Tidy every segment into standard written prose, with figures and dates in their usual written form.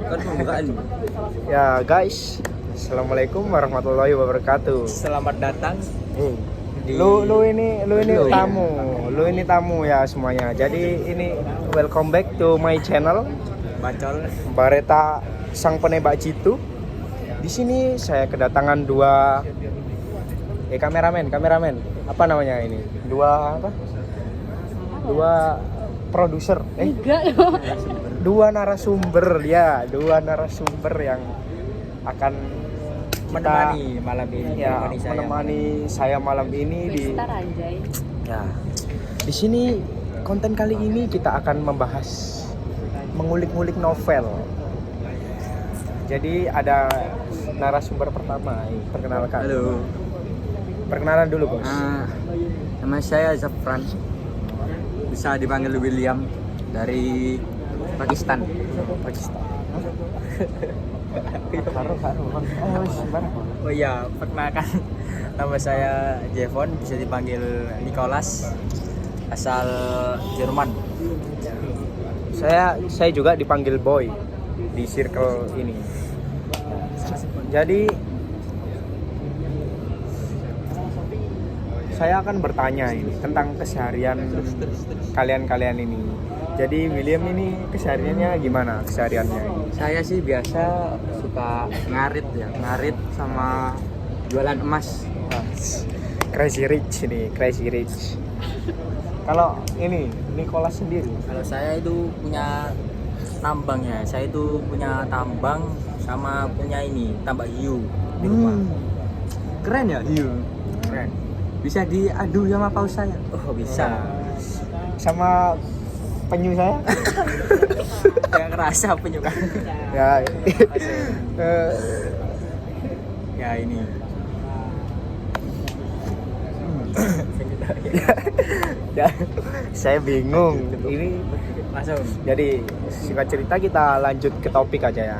Kan pembukaan. Ya guys, assalamualaikum warahmatullahi wabarakatuh. Selamat datang di Lu ini Lu, tamu, lu ini tamu ya semuanya. Jadi ini welcome back to my channel Bacol. Bareta Sang Penembak Jitu. Di sini saya kedatangan dua kameramen. Apa namanya ini? Dua produser. Dua narasumber yang akan Menemani malam ini. menemani saya malam ini di sini. Konten kali ini kita akan membahas mengulik-ngulik novel. Jadi ada narasumber pertama, perkenalkan. Halo. Perkenalan dulu, Bos. Nama saya Zafran. Bisa dipanggil William dari Pakistan. Oh iya, perkenalkan. Nama saya Jevon, bisa dipanggil Nicholas. Asal Jerman. Saya juga dipanggil Boy di circle ini. Jadi saya akan bertanya ini tentang keseharian kalian ini. Jadi William ini kesehariannya gimana kesehariannya? Saya sih biasa suka ngarit sama jualan emas. Crazy rich. Kalau ini Nicholas sendiri. Kalau saya itu punya tambang ya. Saya itu punya tambang sama punya ini tambak hiu di rumah. Keren ya hiu. Keren. Bisa diadu sama paus saya. Oh bisa. Sama penyu saya. Gak kerasa penyuka. Ya. Ya ini. Ya, saya bingung. Ini Langsung. jadi singkat cerita kita lanjut ke topik aja ya.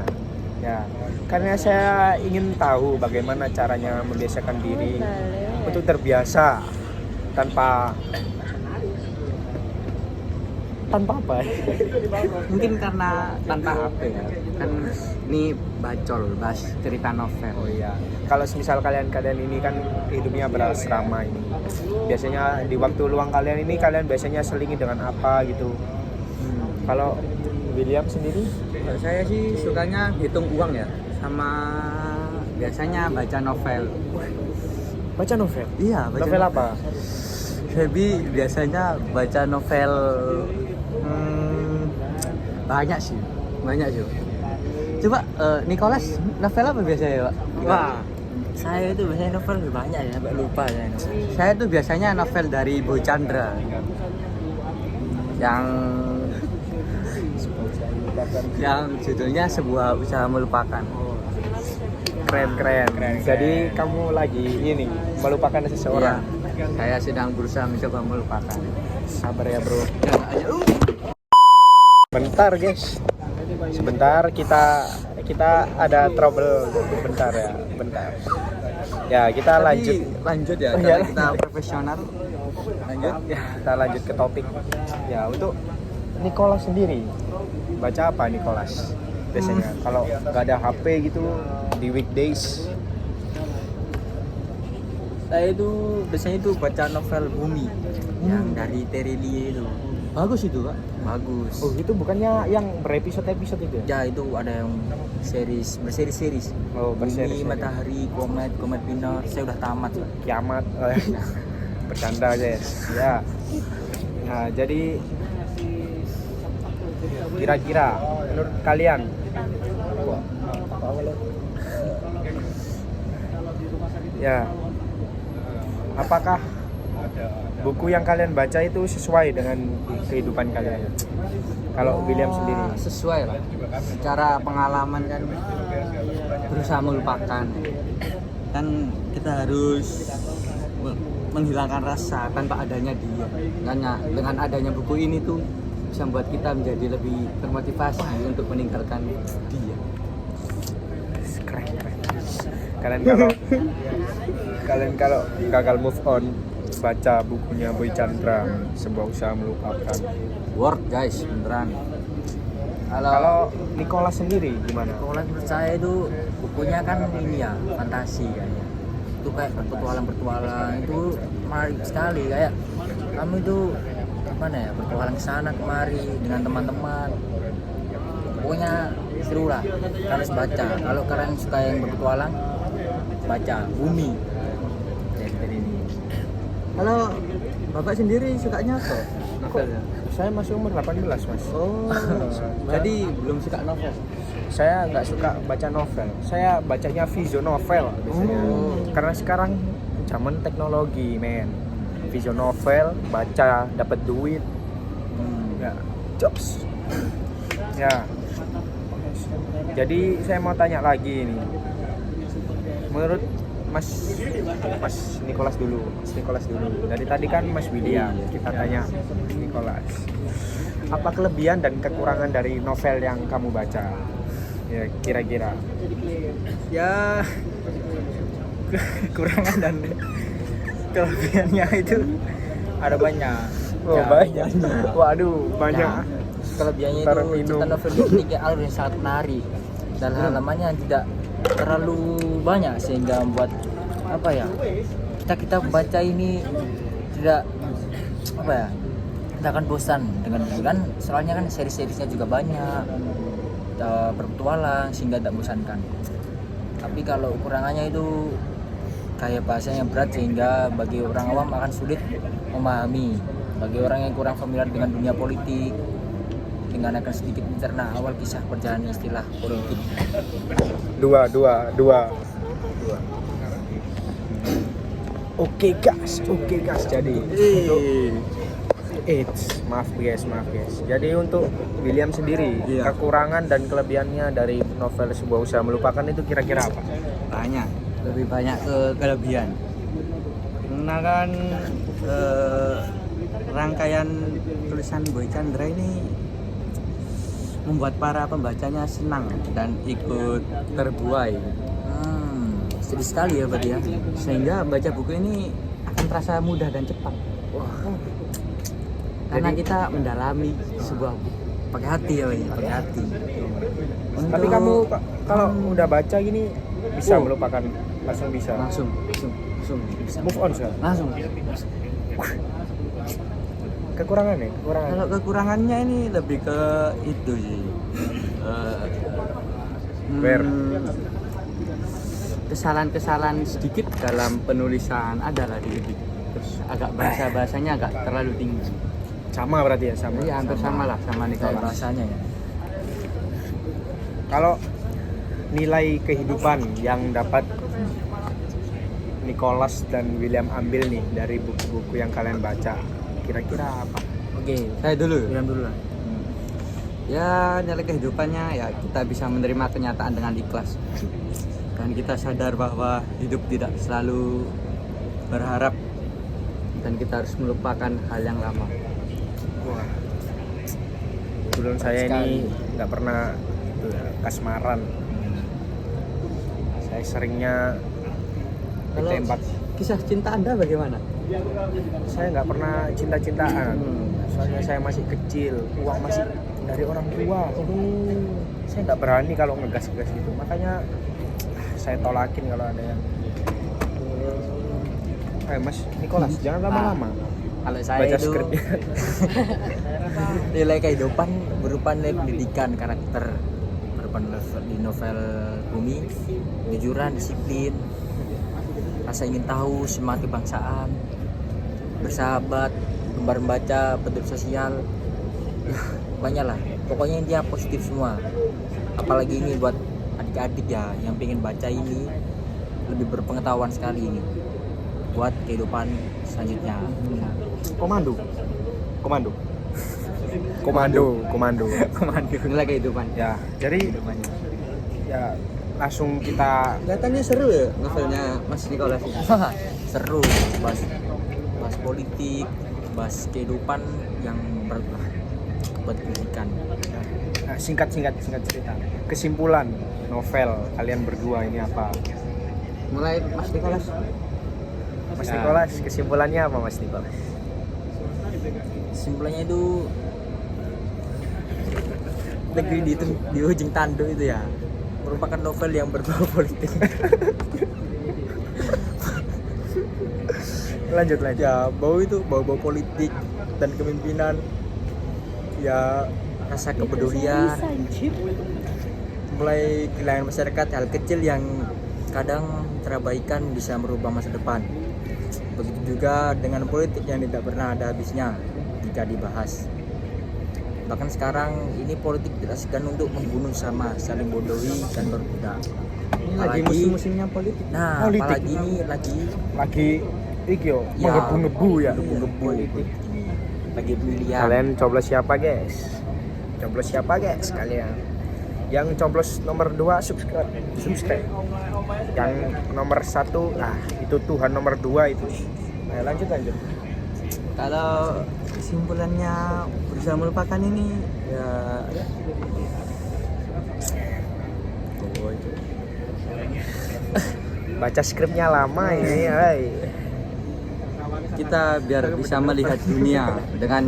Ya, karena saya ingin tahu bagaimana caranya membiasakan diri untuk terbiasa tanpa apa ya? Mungkin karena tanpa HP ya. Kan ini bacol, bahas cerita novel. Oh iya. Kalau misal kalian ini kan hidupnya berasrama ini. Biasanya di waktu luang kalian ini kalian biasanya selingi dengan apa gitu? Kalau William sendiri? Kalau saya sih sukanya hitung uang ya, sama biasanya baca novel. Baca novel? Iya, baca novel apa? Jadi biasanya baca novel banyak sih. Coba Nicholas novel apa biasanya, Pak? Wah, Saya itu biasanya novel lebih banyak ya, sampai lupa saya. Saya tuh biasanya novel dari Boy Chandra yang judulnya Sebuah Usaha Melupakan. keren. Jadi kamu lagi ini melupakan seseorang. Iya, saya sedang berusaha mencoba melupakan. Sabar ya, Bro. Bentar, guys. Sebentar kita ada trouble bentar. Ya, kita lanjut ya, Oh, karena iya. kita profesional. Lanjut. Ya, kita lanjut ke topik. Ya, untuk Nicholas sendiri baca apa Nicholas? Biasanya kalau nggak ada HP gitu di weekdays. Saya itu biasanya itu baca novel Bumi yang dari Terelie itu. Bagus itu, Kak. Bagus. Oh, itu bukannya yang berepisode-episode itu ya? Ya itu ada yang berseri-series. Oh, Bumi, berseri-seri. Matahari, Komet Binar. Saya udah tamat lah. Kiamat. Bercanda aja ya. Ya. Nah, jadi kira-kira menurut kalian ya, apakah buku yang kalian baca itu sesuai dengan kehidupan kalian? Kalau William sendiri Sesuai lah. Secara pengalaman kan berusaha melupakan. Kan kita harus menghilangkan rasa tanpa adanya dia. Dengan adanya buku ini tuh bisa membuat kita menjadi lebih termotivasi untuk meninggalkan dia. keren. Kalian kalau gagal move on baca bukunya Boy Chandra, Sebuah Usaha Melupakan. Word guys, beneran. Kalau Nicholas sendiri gimana? Kalau menurut saya itu bukunya kan ini ya, fantasi kayaknya. Itu kayak berpetualang itu menarik sekali, kayak kami itu gimana ya, berpetualang kesana kemari dengan teman-teman. Pokoknya seru lah, kalian harus baca. Kalau kalian suka yang berpetualang, baca Bumi dari ini. Kalau Bapak sendiri sukanya apa? Novelnya? Saya masih umur 18 mas. Oh, jadi belum suka novel? Saya nggak suka baca novel. Saya bacanya visual novel biasanya. Karena sekarang zaman teknologi, men. Visual novel, baca, dapat duit. Ya, jobs. Ya. Jadi saya mau tanya lagi nih. Menurut Mas Nicholas dulu. Dari tadi kan Mas William, kita tanya Nicholas. Apa kelebihan dan kekurangan dari novel yang kamu baca? Ya, kira-kira. Ya, kekurangan dan kelebihannya itu ada banyak. Oh, Ya, banyak. Waduh, banyak. Nah, kelebihannya itu Terminum. cerita novel ini memiliki alur yang sangat menarik dan halamannya tidak terlalu banyak sehingga membuat apa ya, kita baca ini tidak apa ya, tidak akan bosan dengan kan, soalnya kan seri-serinya juga banyak, berpetualang sehingga tidak bosankan. Tapi kalau kekurangannya itu kayak bahasanya berat sehingga bagi orang awam akan sulit memahami. Bagi orang yang kurang familiar dengan dunia politik, dengan akan sedikit mencerna awal kisah perjalanan istilah politik. Dua. Oke guys. Jadi untuk maaf guys. Jadi untuk William sendiri, Iya. kekurangan dan kelebihannya dari novel Sebuah Usaha Melupakan itu kira-kira apa? Banyak, lebih banyak ke kelebihan. Karena kan rangkaian tulisan Boy Chandra ini membuat para pembacanya senang dan ikut terbuai. Sedih sekali ya berarti ya. Sehingga baca buku ini akan terasa mudah dan cepat. Karena kita mendalami sebuah buku pakai hati ya, Pak, pakai hati. Tapi kamu kalau udah baca gini bisa Oh. melupakan, langsung bisa. langsung Move on sih. langsung. Kekurangan. Kalau kekurangannya ini lebih ke itu sih. Kesalahan-kesalahan sedikit dalam penulisan adalah dikit. Terus agak bahasanya agak terlalu tinggi. Sama berarti ya, sama. Iya, hampir sama lah sama Kayak Nicholas. bahasanya ya. Kalau nilai kehidupan yang dapat Nicholas dan William ambil nih dari buku-buku yang kalian baca, kira-kira apa? Oke, Saya dulu. bilang dulu lah. Ya, nilai kehidupannya ya kita bisa menerima kenyataan dengan ikhlas. Dan kita sadar bahwa hidup tidak selalu berharap dan kita harus melupakan hal yang lama. Wah. Sebelum saya ini nggak pernah itu ya, kasmaran. Saya seringnya Kalau ditembak. kisah cinta Anda bagaimana? Saya nggak pernah cinta-cintaan. Soalnya saya masih kecil, uang masih dari orang tua. Saya nggak berani kalau ngegas-gas gitu. Makanya saya tolakin kalau ada yang Mas Nicholas, jangan lama-lama Kalau saya baca itu skripnya. nilai kehidupan berupa nilai pendidikan karakter, berupa di novel Bumi, kejujuran, disiplin, rasa ingin tahu, semangat kebangsaan, bersahabat, gemar membaca, peduli sosial, ya banyak lah. Pokoknya intinya positif semua. Apalagi ini buat adik-adik ya yang pengen baca ini, lebih berpengetahuan sekali ini buat kehidupan selanjutnya. Komando. Nilai kehidupan. Ya, jadi ya langsung kita Kelihatannya seru ya novelnya Mas Nicholas. Seru, bahas politik, bahas kehidupan yang berat lah buat pendidikan. singkat cerita. Kesimpulan novel kalian berdua ini apa? Mulai Mas Nicholas. Mas Nicholas, kesimpulannya apa Mas Nicholas? Kesimpulannya itu Negeri di ujung tanduk itu ya merupakan novel yang berbau politik. Lanjut. Ya bau politik dan kepemimpinan, ya rasa kepedulian, mulai kehilangan masyarakat, hal kecil yang kadang terabaikan bisa merubah masa depan. Begitu juga dengan politik yang tidak pernah ada habisnya jika dibahas. Bahkan sekarang ini politik tidak segan untuk membunuh sama, saling bodohi dan berbudak. Ini lagi musim-musimnya politik. Nah, Politik. apalagi ini Lagi iki yo, ya, menggebu-gebu ya. menggebu politik ini. Lagi pemilihan. Kalian coblos siapa, guys? Coblos siapa, guys? Kalian. Yang coblos nomor 2 subscribe. Yang nomor 1 itu Tuhan, nomor 2 itu. Nah, lanjut. Kalau kesimpulannya berusaha melupakan ini ya Baca skripnya lama ini, hai. kita biar bisa melihat dunia dengan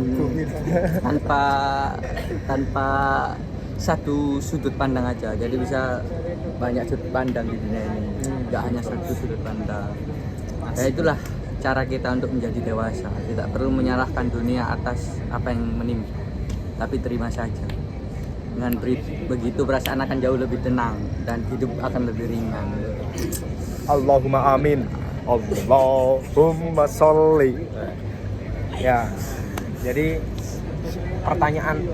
tanpa satu sudut pandang aja, jadi bisa banyak sudut pandang di dunia ini, nggak hanya satu sudut pandang. Ya itulah cara kita untuk menjadi dewasa, tidak perlu menyalahkan dunia atas apa yang menimpa, tapi terima saja. Dengan begitu perasaan akan jauh lebih tenang dan hidup akan lebih ringan. Allahumma amin. Allahumma sholli. Ya. Jadi pertanyaan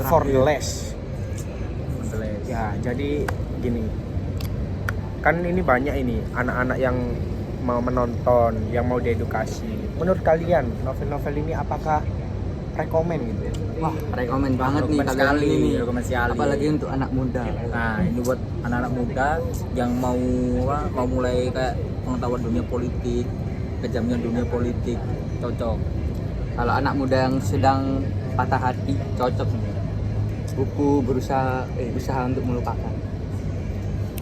for the less. Ya, jadi gini. Kan ini banyak ini anak-anak yang mau menonton, yang mau diedukasi. Menurut kalian novel-novel ini apakah rekomen gitu? Wah, rekomen banget nih Rekomen kalian sekali, ini. rekomen sekali. Apalagi untuk anak muda. Nah, ini buat anak-anak muda yang mau mulai kayak pengetahuan dunia politik, kejamnya dunia politik, cocok. Kalau anak muda yang sedang patah hati, cocok nih. Buku usaha untuk melupakan.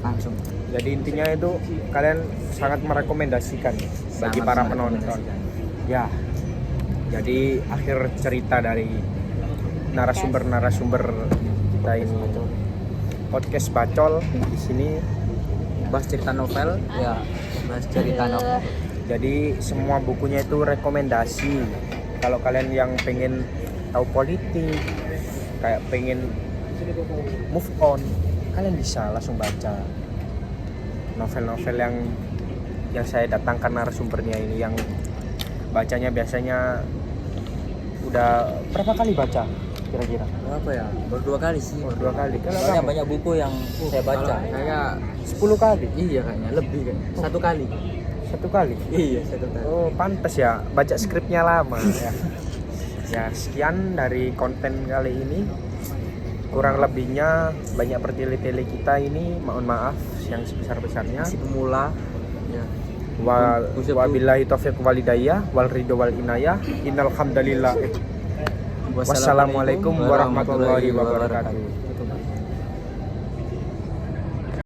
Langsung. Jadi intinya itu kalian sangat merekomendasikan bagi para penonton. Ya. Jadi akhir cerita dari narasumber kita ini podcast Bacol di sini Bahas cerita novel. Ya, bahas cerita novel. Jadi semua bukunya itu rekomendasi. Kalau kalian yang pengen tahu politik, kayak pengen move on, kalian bisa langsung baca novel-novel yang saya datangkan narasumbernya ini, yang bacanya biasanya udah berapa kali baca kira-kira? Berapa ya? Baru 2 kali sih. 2 kali. Soalnya banyak buku yang saya baca. Kayak 10 kali. iya kayaknya lebih kan. 1 kali. 1 kali. Iya, 1 kali. Oh, pantes ya, baca skripnya lama ya. Ya, sekian dari konten kali ini. Kurang lebihnya banyak bertele-tele kita ini, mohon maaf yang sebesar-besarnya. Masih pemula. Ya. Wabillahi taufiq wal hidayah wal ridho wal inayah. Innal hamdalillah. Wassalamualaikum warahmatullahi wabarakatuh.